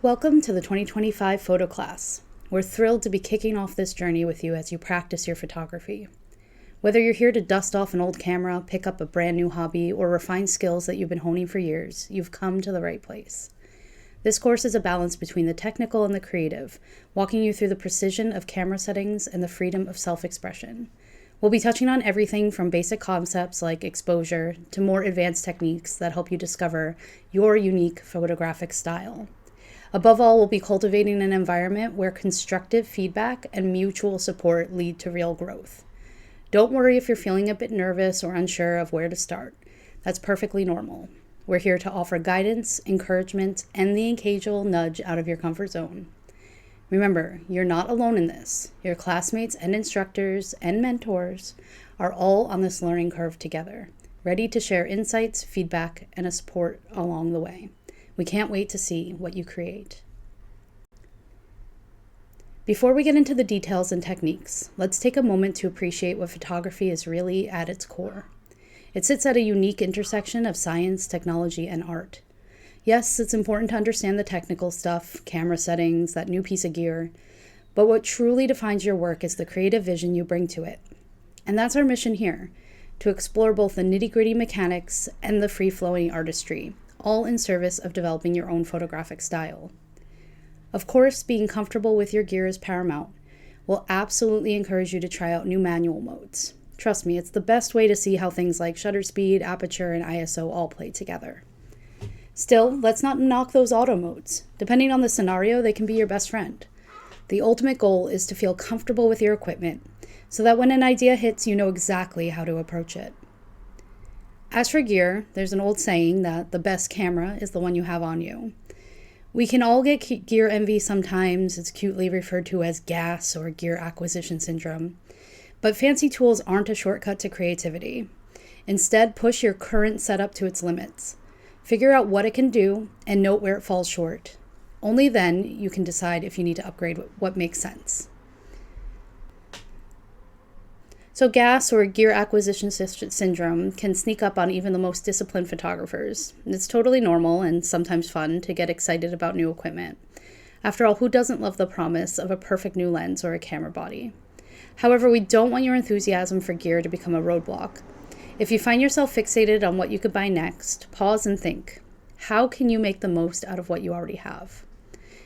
Welcome to the 2025 Photoclass. We're thrilled to be kicking off this journey with you as you practice your photography. Whether you're here to dust off an old camera, pick up a brand new hobby, or refine skills that you've been honing for years, you've come to the right place. This course is a balance between the technical and the creative, walking you through the precision of camera settings and the freedom of self-expression. We'll be touching on everything from basic concepts like exposure to more advanced techniques that help you discover your unique photographic style. Above all, we'll be cultivating an environment where constructive feedback and mutual support lead to real growth. Don't worry if you're feeling a bit nervous or unsure of where to start. That's perfectly normal. We're here to offer guidance, encouragement, and the occasional nudge out of your comfort zone. Remember, you're not alone in this. Your classmates and instructors and mentors are all on this learning curve together, ready to share insights, feedback, and a support along the way. We can't wait to see what you create. Before we get into the details and techniques, let's take a moment to appreciate what photography is really at its core. It sits at a unique intersection of science, technology, and art. Yes, it's important to understand the technical stuff, camera settings, that new piece of gear, but what truly defines your work is the creative vision you bring to it. And that's our mission here, to explore both the nitty-gritty mechanics and the free-flowing artistry, all in service of developing your own photographic style. Of course, being comfortable with your gear is paramount. We'll absolutely encourage you to try out new manual modes. Trust me, it's the best way to see how things like shutter speed, aperture, and ISO all play together. Still, let's not knock those auto modes. Depending on the scenario, they can be your best friend. The ultimate goal is to feel comfortable with your equipment, so that when an idea hits, you know exactly how to approach it. As for gear, there's an old saying that the best camera is the one you have on you. We can all get gear envy sometimes. It's cutely referred to as gas or gear acquisition syndrome. But fancy tools aren't a shortcut to creativity. Instead, push your current setup to its limits. Figure out what it can do and note where it falls short. Only then you can decide if you need to upgrade what makes sense. So gas or gear acquisition syndrome can sneak up on even the most disciplined photographers. It's totally normal and sometimes fun to get excited about new equipment. After all, who doesn't love the promise of a perfect new lens or a camera body? However, we don't want your enthusiasm for gear to become a roadblock. If you find yourself fixated on what you could buy next, pause and think, how can you make the most out of what you already have?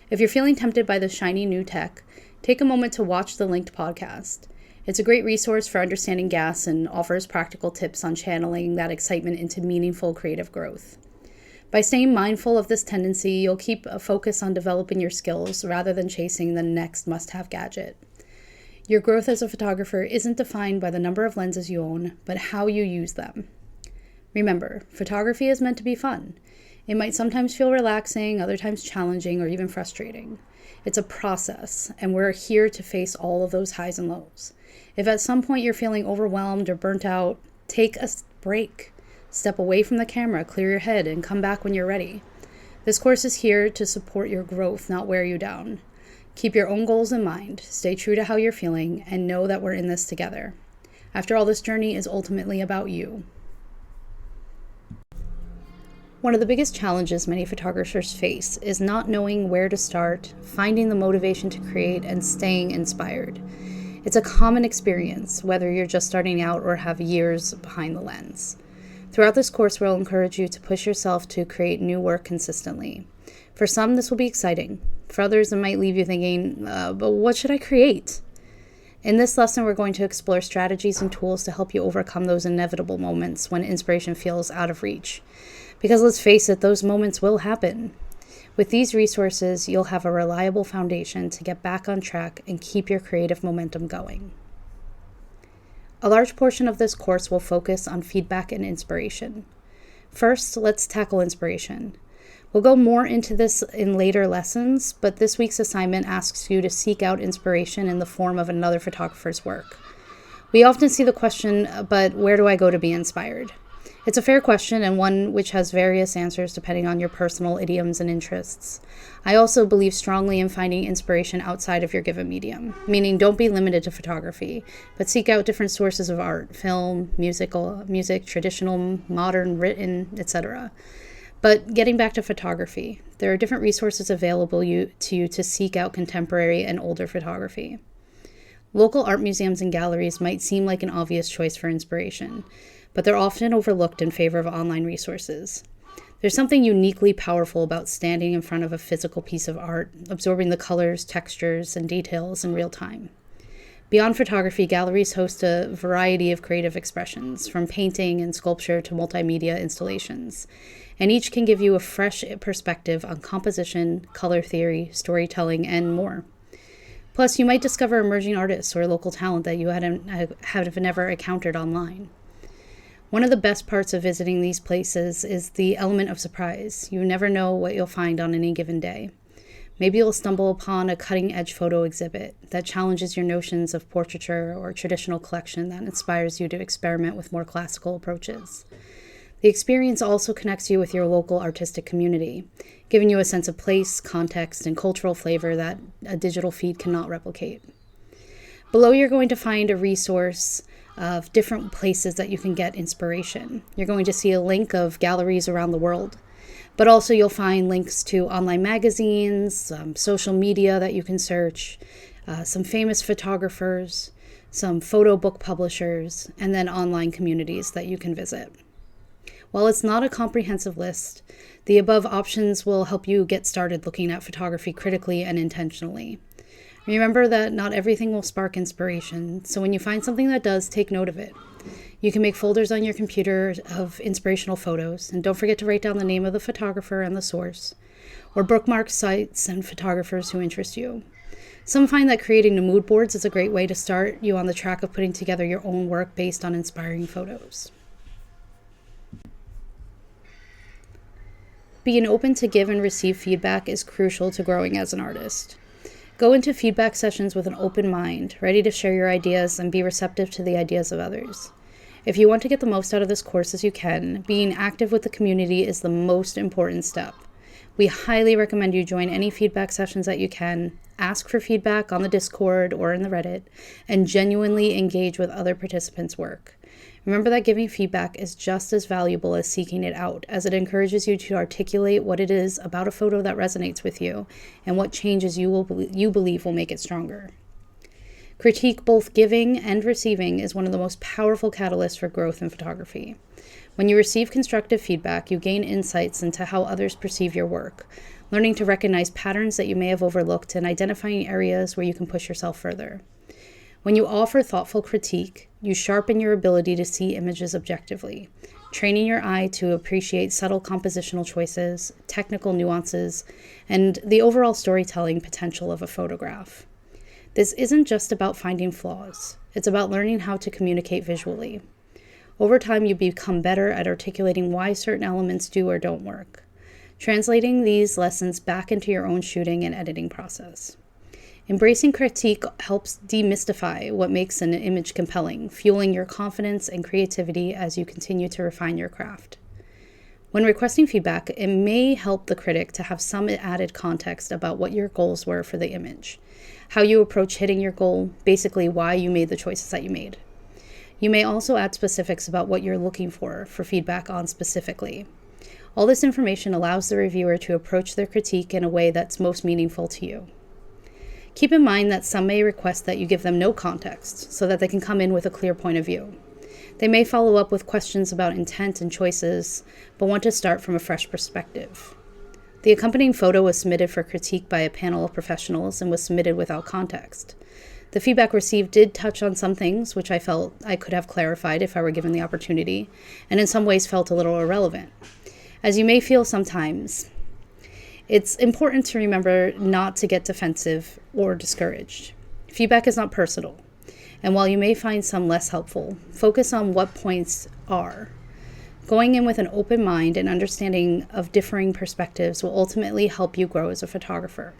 If you're feeling tempted by the shiny new tech, take a moment to watch the linked podcast. It's a great resource for understanding gas and offers practical tips on channeling that excitement into meaningful creative growth. By staying mindful of this tendency, you'll keep a focus on developing your skills rather than chasing the next must-have gadget. Your growth as a photographer isn't defined by the number of lenses you own, but how you use them. Remember, photography is meant to be fun. It might sometimes feel relaxing, other times challenging, or even frustrating. It's a process, and we're here to face all of those highs and lows. If at some point you're feeling overwhelmed or burnt out, take a break. Step away from the camera, clear your head, and come back when you're ready. This course is here to support your growth, not wear you down. Keep your own goals in mind, stay true to how you're feeling, and know that we're in this together. After all, this journey is ultimately about you. One of the biggest challenges many photographers face is not knowing where to start, finding the motivation to create, and staying inspired. It's a common experience, whether you're just starting out or have years behind the lens. Throughout this course, we'll encourage you to push yourself to create new work consistently. For some, this will be exciting. For others, it might leave you thinking, but what should I create? In this lesson, we're going to explore strategies and tools to help you overcome those inevitable moments when inspiration feels out of reach. Because let's face it, those moments will happen. With these resources, you'll have a reliable foundation to get back on track and keep your creative momentum going. A large portion of this course will focus on feedback and inspiration. First, let's tackle inspiration. We'll go more into this in later lessons, but this week's assignment asks you to seek out inspiration in the form of another photographer's work. We often see the question, but where do I go to be inspired? It's a fair question and one which has various answers depending on your personal idioms and interests. I also believe strongly in finding inspiration outside of your given medium, meaning don't be limited to photography, but seek out different sources of art, film, music, traditional, modern, written, etc. But getting back to photography, there are different resources available to you to seek out contemporary and older photography. Local art museums and galleries might seem like an obvious choice for inspiration, but they're often overlooked in favor of online resources. There's something uniquely powerful about standing in front of a physical piece of art, absorbing the colors, textures, and details in real time. Beyond photography, galleries host a variety of creative expressions, from painting and sculpture to multimedia installations, and each can give you a fresh perspective on composition, color theory, storytelling, and more. Plus, you might discover emerging artists or local talent that you have never encountered online. One of the best parts of visiting these places is the element of surprise. You never know what you'll find on any given day. Maybe you'll stumble upon a cutting-edge photo exhibit that challenges your notions of portraiture or traditional collection that inspires you to experiment with more classical approaches. The experience also connects you with your local artistic community, giving you a sense of place, context, and cultural flavor that a digital feed cannot replicate. Below, you're going to find a resource of different places that you can get inspiration. You're going to see a link of galleries around the world, but also you'll find links to online magazines, social media that you can search, some famous photographers, some photo book publishers, and then online communities that you can visit. While it's not a comprehensive list, the above options will help you get started looking at photography critically and intentionally. Remember that not everything will spark inspiration, so when you find something that does, take note of it. You can make folders on your computer of inspirational photos, and don't forget to write down the name of the photographer and the source, or bookmark sites and photographers who interest you. Some find that creating the mood boards is a great way to start you on the track of putting together your own work based on inspiring photos. Being open to give and receive feedback is crucial to growing as an artist. Go into feedback sessions with an open mind, ready to share your ideas and be receptive to the ideas of others. If you want to get the most out of this course as you can, being active with the community is the most important step. We highly recommend you join any feedback sessions that you can, ask for feedback on the Discord or in the Reddit, and genuinely engage with other participants' work. Remember that giving feedback is just as valuable as seeking it out, as it encourages you to articulate what it is about a photo that resonates with you and what changes you believe will make it stronger. Critique, both giving and receiving, is one of the most powerful catalysts for growth in photography. When you receive constructive feedback, you gain insights into how others perceive your work, learning to recognize patterns that you may have overlooked and identifying areas where you can push yourself further. When you offer thoughtful critique, you sharpen your ability to see images objectively, training your eye to appreciate subtle compositional choices, technical nuances, and the overall storytelling potential of a photograph. This isn't just about finding flaws. It's about learning how to communicate visually. Over time, you become better at articulating why certain elements do or don't work, translating these lessons back into your own shooting and editing process. Embracing critique helps demystify what makes an image compelling, fueling your confidence and creativity as you continue to refine your craft. When requesting feedback, it may help the critic to have some added context about what your goals were for the image, how you approach hitting your goal, basically why you made the choices that you made. You may also add specifics about what you're looking for feedback on specifically. All this information allows the reviewer to approach their critique in a way that's most meaningful to you. Keep in mind that some may request that you give them no context so that they can come in with a clear point of view. They may follow up with questions about intent and choices, but want to start from a fresh perspective. The accompanying photo was submitted for critique by a panel of professionals and was submitted without context. The feedback received did touch on some things which I felt I could have clarified if I were given the opportunity, and in some ways felt a little irrelevant. As you may feel sometimes, it's important to remember not to get defensive or discouraged. Feedback is not personal, and while you may find some less helpful, focus on what points are. Going in with an open mind and understanding of differing perspectives will ultimately help you grow as a photographer.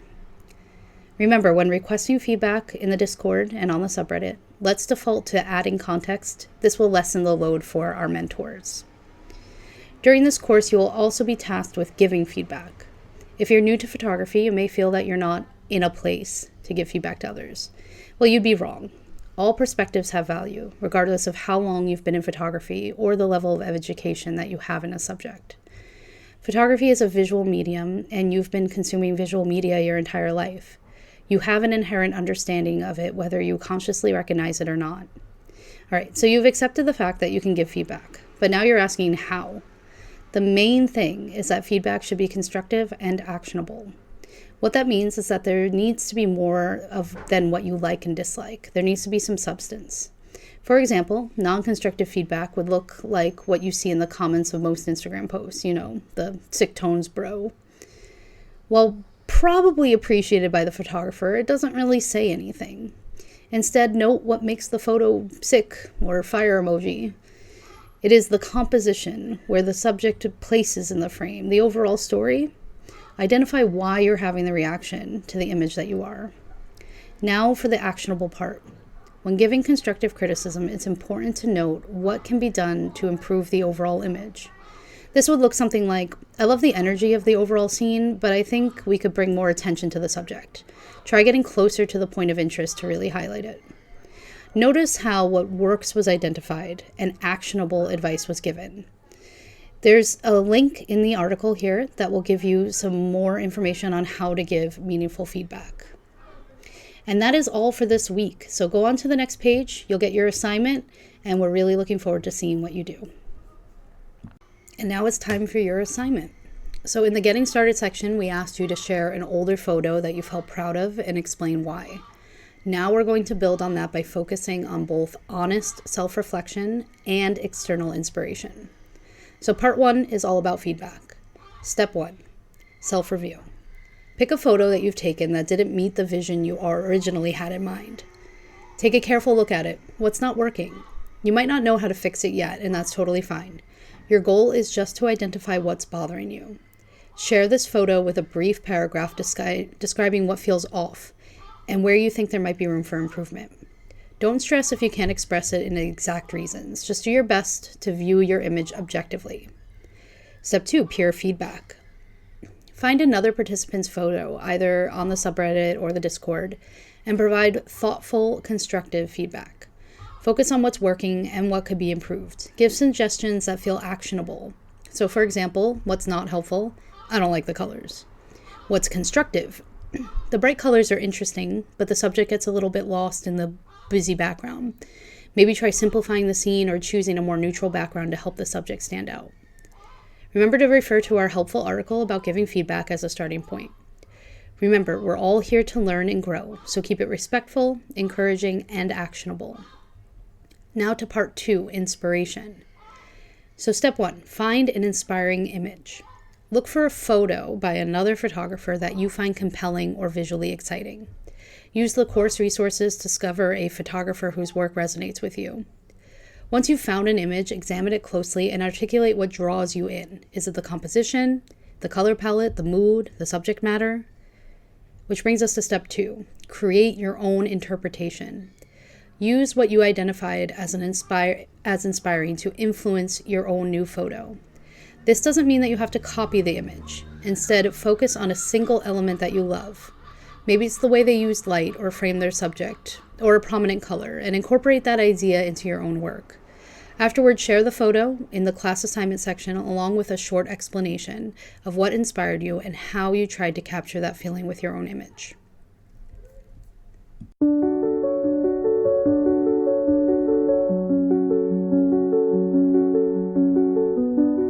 Remember, when requesting feedback in the Discord and on the subreddit, let's default to adding context. This will lessen the load for our mentors. During this course, you will also be tasked with giving feedback. If you're new to photography, you may feel that you're not in a place to give feedback to others. Well, you'd be wrong. All perspectives have value, regardless of how long you've been in photography or the level of education that you have in a subject. Photography is a visual medium, and you've been consuming visual media your entire life. You have an inherent understanding of it, whether you consciously recognize it or not. All right, so you've accepted the fact that you can give feedback, but now you're asking how. The main thing is that feedback should be constructive and actionable. What that means is that there needs to be more than what you like and dislike. There needs to be some substance. For example, non-constructive feedback would look like what you see in the comments of most Instagram posts, the sick tones bro. While probably appreciated by the photographer, it doesn't really say anything. Instead, note what makes the photo sick or fire emoji. It is the composition, where the subject places in the frame, the overall story. Identify why you're having the reaction to the image that you are. Now for the actionable part. When giving constructive criticism, it's important to note what can be done to improve the overall image. This would look something like, I love the energy of the overall scene, but I think we could bring more attention to the subject. Try getting closer to the point of interest to really highlight it. Notice how what works was identified and actionable advice was given. There's a link in the article here that will give you some more information on how to give meaningful feedback. And that is all for this week. So go on to the next page, you'll get your assignment, and we're really looking forward to seeing what you do. And now it's time for your assignment. So in the Getting Started section, we asked you to share an older photo that you felt proud of and explain why. Now we're going to build on that by focusing on both honest self-reflection and external inspiration. So part 1 is all about feedback. Step 1, self-review. Pick a photo that you've taken that didn't meet the vision you originally had in mind. Take a careful look at it. What's not working? You might not know how to fix it yet, and that's totally fine. Your goal is just to identify what's bothering you. Share this photo with a brief paragraph describing what feels off and where you think there might be room for improvement. Don't stress if you can't express it in exact reasons. Just do your best to view your image objectively. Step 2, peer feedback. Find another participant's photo, either on the subreddit or the Discord, and provide thoughtful, constructive feedback. Focus on what's working and what could be improved. Give suggestions that feel actionable. So for example, what's not helpful? I don't like the colors. What's constructive? The bright colors are interesting, but the subject gets a little bit lost in the busy background. Maybe try simplifying the scene or choosing a more neutral background to help the subject stand out. Remember to refer to our helpful article about giving feedback as a starting point. Remember, we're all here to learn and grow, so keep it respectful, encouraging, and actionable. Now to part 2, inspiration. So step 1, find an inspiring image. Look for a photo by another photographer that you find compelling or visually exciting. Use the course resources to discover a photographer whose work resonates with you. Once you've found an image, examine it closely and articulate what draws you in. Is it the composition, the color palette, the mood, the subject matter? Which brings us to step 2, create your own interpretation. Use what you identified as inspiring to influence your own new photo. This doesn't mean that you have to copy the image. Instead, focus on a single element that you love. Maybe it's the way they used light or framed their subject, or a prominent color, and incorporate that idea into your own work. Afterward, share the photo in the class assignment section along with a short explanation of what inspired you and how you tried to capture that feeling with your own image.